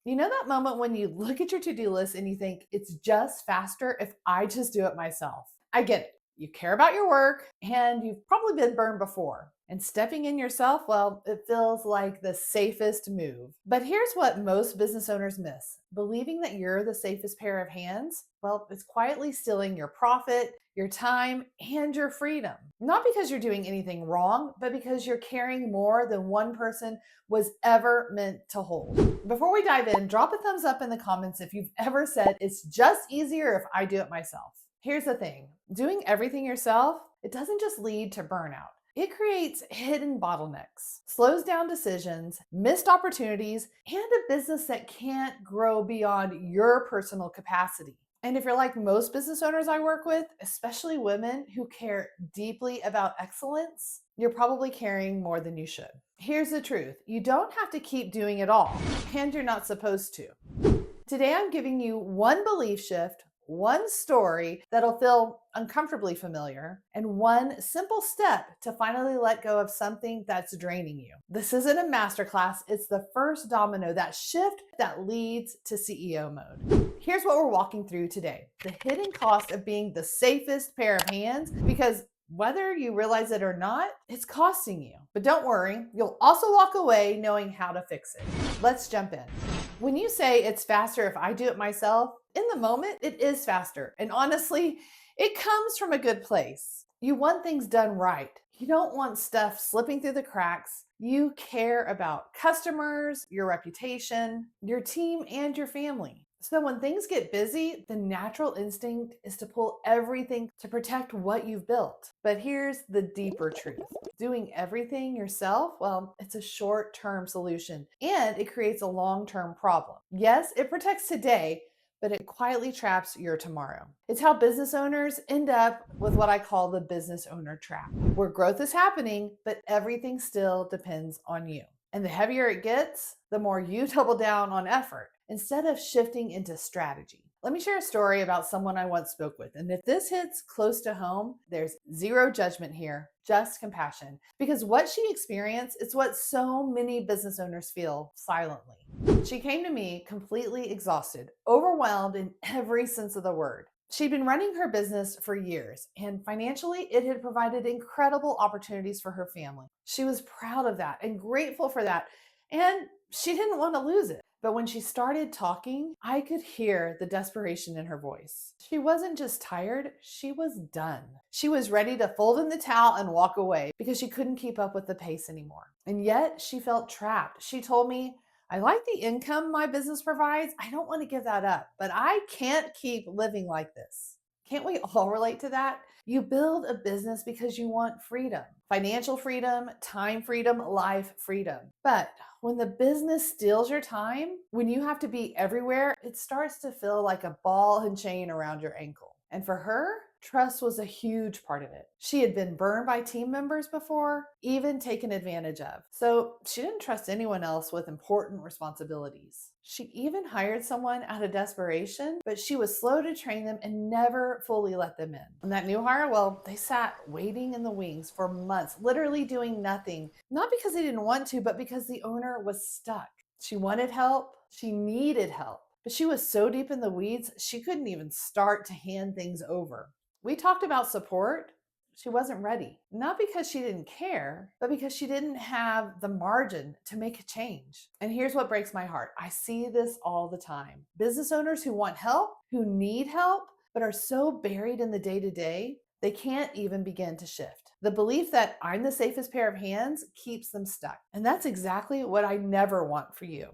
You know that moment when you look at your to-do list and you think it's just faster if I just do it myself? I get it. You care about your work and you've probably been burned before. And stepping in yourself, well, it feels like the safest move. But here's what most business owners miss: believing that you're the safest pair of hands, well, it's quietly stealing your profit, your time, and your freedom. Not because you're doing anything wrong, but because you're carrying more than one person was ever meant to hold. Before we dive in, drop a thumbs up in the comments if you've ever said it's just easier if I do it myself. Here's the thing: doing everything yourself, it doesn't just lead to burnout. It creates hidden bottlenecks, slows down decisions, missed opportunities, and a business that can't grow beyond your personal capacity. And if you're like most business owners I work with, especially women who care deeply about excellence, you're probably carrying more than you should. Here's the truth: you don't have to keep doing it all, and you're not supposed to. Today, I'm giving you one belief shift, one story that'll feel uncomfortably familiar, and one simple step to finally let go of something that's draining you. This isn't a masterclass, it's the first domino, that shift that leads to CEO mode. Here's what we're walking through today: the hidden cost of being the safest pair of hands, because whether you realize it or not, it's costing you. But don't worry, you'll also walk away knowing how to fix it. Let's jump in. When you say it's faster if I do it myself, in the moment, it is faster. And honestly, it comes from a good place. You want things done right. You don't want stuff slipping through the cracks. You care about customers, your reputation, your team, and your family. So when things get busy, the natural instinct is to pull everything to protect what you've built. But here's the deeper truth: doing everything yourself, well, it's a short-term solution and it creates a long-term problem. Yes, it protects today, but it quietly traps your tomorrow. It's how business owners end up with what I call the business owner trap, where growth is happening, but everything still depends on you. And the heavier it gets, the more you double down on effort instead of shifting into strategy. Let me share a story about someone I once spoke with. And if this hits close to home, there's zero judgment here, just compassion. Because what she experienced is what so many business owners feel silently. She came to me completely exhausted, overwhelmed in every sense of the word. She'd been running her business for years, and financially, it had provided incredible opportunities for her family. She was proud of that and grateful for that, and she didn't want to lose it. But when she started talking, I could hear the desperation in her voice. She wasn't just tired, she was done. She was ready to fold in the towel and walk away because she couldn't keep up with the pace anymore. And yet, she felt trapped. She told me, "I like the income my business provides. I don't want to give that up, but I can't keep living like this." Can't we all relate to that? You build a business because you want freedom: financial freedom, time freedom, life freedom. But when the business steals your time, when you have to be everywhere, it starts to feel like a ball and chain around your ankle. And for her, trust was a huge part of it. She had been burned by team members before, even taken advantage of. So she didn't trust anyone else with important responsibilities. She even hired someone out of desperation, but she was slow to train them and never fully let them in. And that new hire, well, they sat waiting in the wings for months, literally doing nothing, not because they didn't want to, but because the owner was stuck. She wanted help, she needed help, but she was so deep in the weeds, she couldn't even start to hand things over. We talked about support. She wasn't ready, not because she didn't care, but because she didn't have the margin to make a change. And here's what breaks my heart: I see this all the time. Business owners who want help, who need help, but are so buried in the day to day, they can't even begin to shift. The belief that I'm the safest pair of hands keeps them stuck. And that's exactly what I never want for you.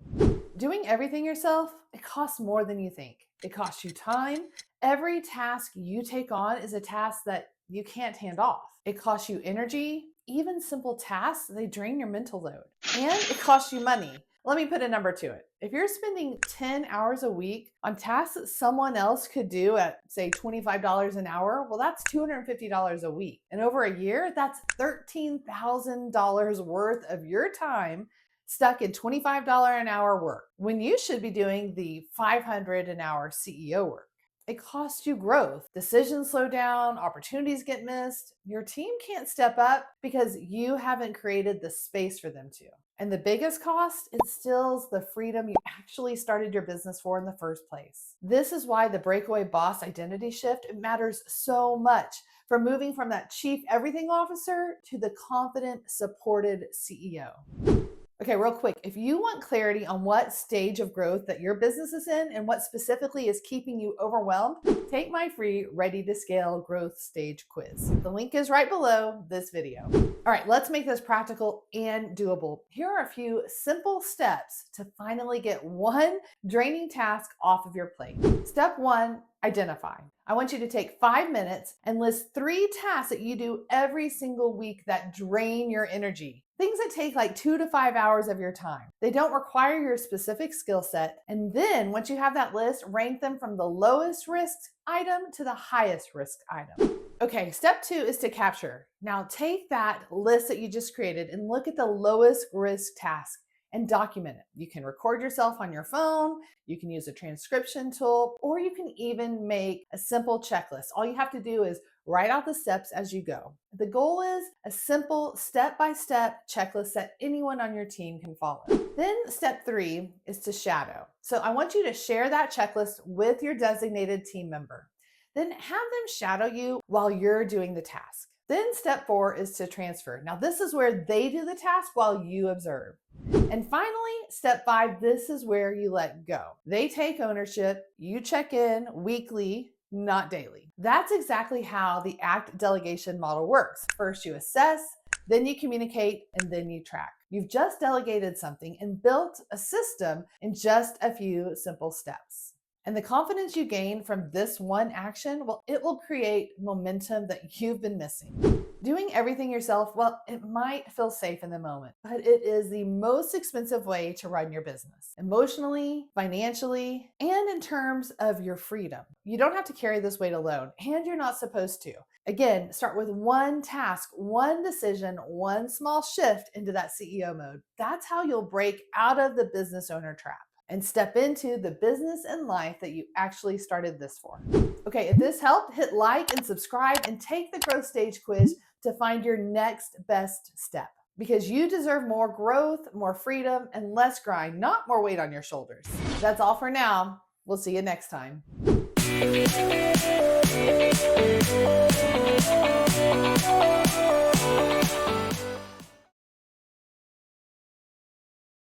Doing everything yourself, it costs more than you think. It costs you time. Every task you take on is a task that you can't hand off. It costs you energy. Even simple tasks, they drain your mental load. And it costs you money. Let me put a number to it. If you're spending 10 hours a week on tasks that someone else could do at, say, $25 an hour, well, that's $250 a week. And over a year, that's $13,000 worth of your time stuck in $25 an hour work, when you should be doing the $500 an hour CEO work. It costs you growth. Decisions slow down, opportunities get missed. Your team can't step up because you haven't created the space for them to. And the biggest cost, it steals the freedom you actually started your business for in the first place. This is why the breakaway boss identity shift, it matters so much, for moving from that chief everything officer to the confident, supported CEO. Okay, real quick, if you want clarity on what stage of growth that your business is in and what specifically is keeping you overwhelmed, take my free Ready to Scale Growth Stage quiz. The link is right below this video. All right, let's make this practical and doable. Here are a few simple steps to finally get one draining task off of your plate. Step one, identify. I want you to take 5 minutes and list 3 tasks that you do every single week that drain your energy. Things that take like 2 to 5 hours of your time. They don't require your specific skill set. And then once you have that list, rank them from the lowest risk item to the highest risk item. Okay, step 2 is to capture. Now take that list that you just created and look at the lowest risk task and document it. You can record yourself on your phone, you can use a transcription tool, or you can even make a simple checklist. All you have to do is write out the steps as you go. The goal is a simple step-by-step checklist that anyone on your team can follow. Then step 3 is to shadow. So I want you to share that checklist with your designated team member. Then have them shadow you while you're doing the task. Then step 4 is to transfer. Now this is where they do the task while you observe. And finally, step 5, this is where you let go. They take ownership, you check in weekly, not daily. That's exactly how the ACT delegation model works. First you assess, then you communicate, and then you track. You've just delegated something and built a system in just a few simple steps. And the confidence you gain from this one action, well, it will create momentum that you've been missing. Doing everything yourself, well, it might feel safe in the moment, but it is the most expensive way to run your business, emotionally, financially, and in terms of your freedom. You don't have to carry this weight alone, and you're not supposed to. Again, start with one task, one decision, one small shift into that CEO mode. That's how you'll break out of the business owner trap and step into the business and life that you actually started this for. Okay, if this helped, hit like and subscribe and take the growth stage quiz to find your next best step. Because you deserve more growth, more freedom, and less grind, not more weight on your shoulders. That's all for now. We'll see you next time.